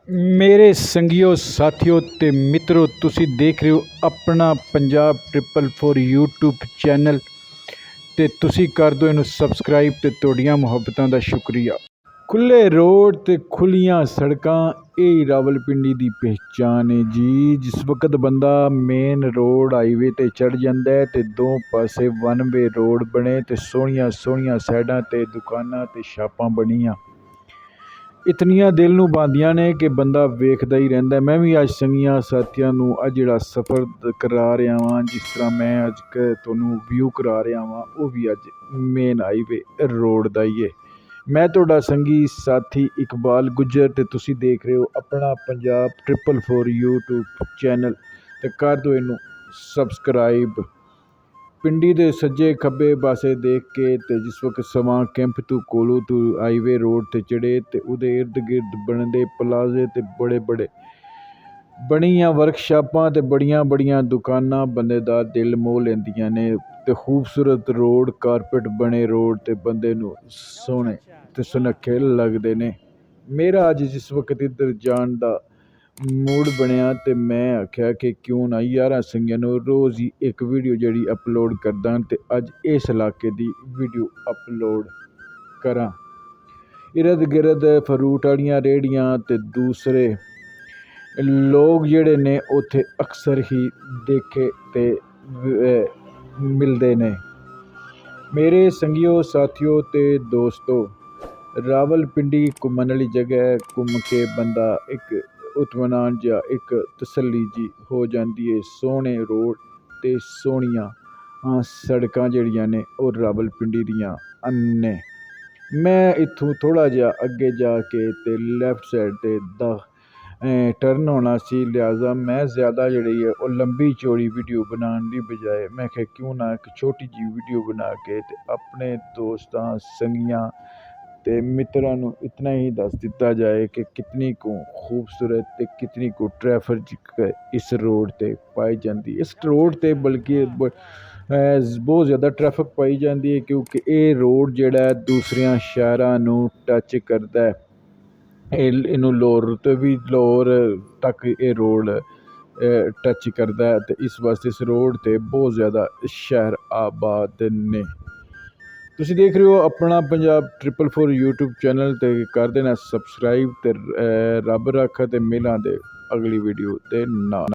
ਮੇਰੇ ਸੰਗੀਓ ਸਾਥੀਓ ਤੇ ਮਿੱਤਰੋ, ਤੁਸੀਂ ਦੇਖ ਰਹੇ ਹੋ ਆਪਣਾ ਪੰਜਾਬ 444 YouTube ਚੈਨਲ ਤੇ ਤੁਸੀਂ ਕਰ ਦਿਓ ਇਹਨੂੰ ਸਬਸਕ੍ਰਾਈਬ ਤੇ ਤੁਹਾਡੀਆਂ ਮੁਹੱਬਤਾਂ ਦਾ ਸ਼ੁਕਰੀਆ। ਖੁੱਲੇ ਰੋਡ ਤੇ ਖੁੱਲੀਆਂ ਸੜਕਾਂ ਇਹ ਰਾਵਲਪਿੰਡੀ ਦੀ ਪਹਿਚਾਣ ਹੈ ਜੀ। ਜਿਸ ਵਕਤ ਬੰਦਾ ਮੇਨ ਰੋਡ ਹਾਈਵੇ ਤੇ ਚੜ ਜਾਂਦਾ ਹੈ ਤੇ ਦੋ ਪਾਸੇ ਵਨ ਵੇ ਰੋਡ ਬਣੇ ਤੇ ਸੋਹਣੀਆਂ ਸੋਹਣੀਆਂ ਸਾਈਡਾਂ ਤੇ ਦੁਕਾਨਾਂ ਤੇ ਸ਼ਾਪਾਂ ਬਣੀਆਂ, ਇਤਨੀਆਂ ਦਿਲ ਨੂੰ ਭਾਉਂਦੀਆਂ ਨੇ ਕਿ ਬੰਦਾ ਵੇਖਦਾ ਹੀ ਰਹਿੰਦਾ। ਮੈਂ ਵੀ ਅੱਜ ਸੰਗੀਆਂ ਸਾਥੀਆਂ ਨੂੰ ਅੱਜ ਜਿਹੜਾ ਸਫ਼ਰ ਕਰਾ ਰਿਹਾ ਵਾਂ, ਜਿਸ ਤਰ੍ਹਾਂ ਮੈਂ ਅੱਜ ਤੁਹਾਨੂੰ ਵਿਊ ਕਰਾ ਰਿਹਾ ਵਾਂ, ਉਹ ਵੀ ਅੱਜ ਮੇਨ ਹਾਈਵੇ ਰੋਡ ਦਾ ਹੀ ਹੈ। ਮੈਂ ਤੁਹਾਡਾ ਸੰਗੀ ਸਾਥੀ ਇਕਬਾਲ ਗੁੱਜਰ ਤੇ ਤੁਸੀਂ ਦੇਖ ਰਹੇ ਹੋ ਆਪਣਾ ਪੰਜਾਬ 444 YouTube ਚੈਨਲ ਤੇ ਕਰ ਦਿਓ ਇਹਨੂੰ ਸਬਸਕ੍ਰਾਈਬ। ਪਿੰਡੀ ਦੇ ਸੱਜੇ ਖੱਬੇ ਪਾਸੇ ਦੇਖ ਕੇ ਤੇ ਜਿਸ ਵਕਤ ਸਮਾਂ ਕੈਂਪ ਤੋਂ ਕੋਲੋਂ ਤੋਂ ਹਾਈਵੇ ਰੋਡ ਤੇ ਚੜੇ ਤੇ ਉਹਦੇ ਇਰਦ ਗਿਰਦ ਬਣਦੇ ਪਲਾਜ਼ੇ ਤੇ ਬੜੇ ਬੜੇ ਬਣੀਆਂ ਵਰਕਸ਼ਾਪਾਂ ਤੇ ਬੜੀਆਂ ਬੜੀਆਂ ਦੁਕਾਨਾਂ ਬੰਦੇ ਦਾ ਦਿਲ ਮੋਹ ਲੈਂਦੀਆਂ ਨੇ ਤੇ ਖੂਬਸੂਰਤ ਰੋਡ ਕਾਰਪੇਟ ਬਣੇ ਰੋਡ ਤੇ ਬੰਦੇ ਨੂੰ ਸੋਹਣੇ ਤੇ ਸੁਨੱਖੇ ਲੱਗਦੇ ਨੇ। ਮੇਰਾ ਅੱਜ ਜਿਸ ਵਕਤ ਇੱਧਰ ਜਾਣ ਦਾ ਮੂਡ ਬਣਿਆ ਤੇ ਮੈਂ ਆਖਿਆ ਕਿ ਕਿਉਂ ਨਾ ਯਾਰਾਂ ਸੰਗੀਆਂ ਨੂੰ ਰੋਜ਼ ਹੀ ਇੱਕ ਵੀਡੀਓ ਜਿਹੜੀ ਅਪਲੋਡ ਕਰਦਾ ਤੇ ਅੱਜ ਇਸ ਇਲਾਕੇ ਦੀ ਵੀਡੀਓ ਅਪਲੋਡ ਕਰਾਂ। ਇਰਦ ਗਿਰਦ ਫਰੂਟ ਵਾਲੀਆਂ ਰੇਹੜੀਆਂ ਤੇ ਦੂਸਰੇ ਲੋਕ ਜਿਹੜੇ ਨੇ ਉੱਥੇ ਅਕਸਰ ਹੀ ਦੇਖੇ ਤੇ ਮਿਲਦੇ ਨੇ। ਮੇਰੇ ਸੰਗੀਓ ਸਾਥੀਓ ਤੇ ਦੋਸਤੋ, ਰਾਵਲਪਿੰਡੀ ਘੁੰਮਣ ਵਾਲੀ ਜਗ੍ਹਾ ਹੈ। ਘੁੰਮ ਕੇ ਬੰਦਾ ਇੱਕ ਇਤਮਾਨਾਨ ਜਿਹਾ ਇੱਕ ਤਸੱਲੀ ਜੀ ਹੋ ਜਾਂਦੀ ਹੈ। ਸੋਹਣੇ ਰੋਡ ਤੇ ਸੋਹਣੀਆਂ ਸੜਕਾਂ ਜਿਹੜੀਆਂ ਨੇ ਉਹ ਰਾਵਲਪਿੰਡੀ ਦੀਆਂ ਨੇ। ਮੈਂ ਇੱਥੋਂ ਥੋੜ੍ਹਾ ਜਿਹਾ ਅੱਗੇ ਜਾ ਕੇ ਤੇ ਲੈਫਟ ਸਾਈਡ ਤੇ ਟਰਨ ਹੋਣਾ ਸੀ, ਲਿਹਾਜ਼ਾ ਮੈਂ ਜ਼ਿਆਦਾ ਜਿਹੜੀ ਹੈ ਉਹ ਲੰਬੀ ਚੌੜੀ ਵੀਡੀਓ ਬਣਾਉਣ ਦੀ ਬਜਾਏ ਮੈਂ ਕਿਹਾ ਕਿਉਂ ਨਾ ਇੱਕ ਛੋਟੀ ਜਿਹੀ ਵੀਡੀਓ ਬਣਾ ਕੇ ਤੇ ਆਪਣੇ ਦੋਸਤਾਂ ਸੰਗੀਆਂ ਤੇ ਮਿੱਤਰਾਂ ਨੂੰ ਇਤਨਾ ਹੀ ਦੱਸ ਦਿੱਤਾ ਜਾਏ ਕਿ ਕਿਤਨੀ ਕੁ ਖੂਬਸੂਰਤ ਤੇ ਕਿਤਨੀ ਕੁ ਟ੍ਰੈਫਿਕ ਇਸ ਰੋਡ ਤੇ ਪਾਈ ਜਾਂਦੀ। ਇਸ ਰੋਡ ਤੇ ਬਲਕਿ ਬਹੁਤ ਜ਼ਿਆਦਾ ਟ੍ਰੈਫਿਕ ਪਾਈ ਜਾਂਦੀ ਹੈ ਕਿਉਂਕਿ ਇਹ ਰੋਡ ਜਿਹੜਾ ਦੂਸਰਿਆਂ ਸ਼ਹਿਰਾਂ ਨੂੰ ਟੱਚ ਕਰਦਾ ਹੈ। ਇਹਨੂੰ ਲਾਹੌਰ ਤੋਂ ਵੀ ਲਾਹੌਰ ਤੱਕ ਇਹ ਰੋਡ ਟੱਚ ਕਰਦਾ ਹੈ ਤੇ ਇਸ ਵਾਸਤੇ ਇਸ ਰੋਡ ਤੇ ਬਹੁਤ ਜ਼ਿਆਦਾ ਸ਼ਹਿਰ ਆਬਾਦ ਨੇ। ਤੁਸੀਂ ਦੇਖ ਰਹੇ ਹੋ ਆਪਣਾ ਪੰਜਾਬ 444 YouTube ਚੈਨਲ ਤੇ ਕਰ ਦੇਣਾ ਸਬਸਕ੍ਰਾਈਬ ਤੇ ਰੱਬ ਰੱਖਾ ਤੇ ਮਿਲਾਂਗੇ ਅਗਲੀ ਵੀਡੀਓ ਦੇ ਨਾਲ।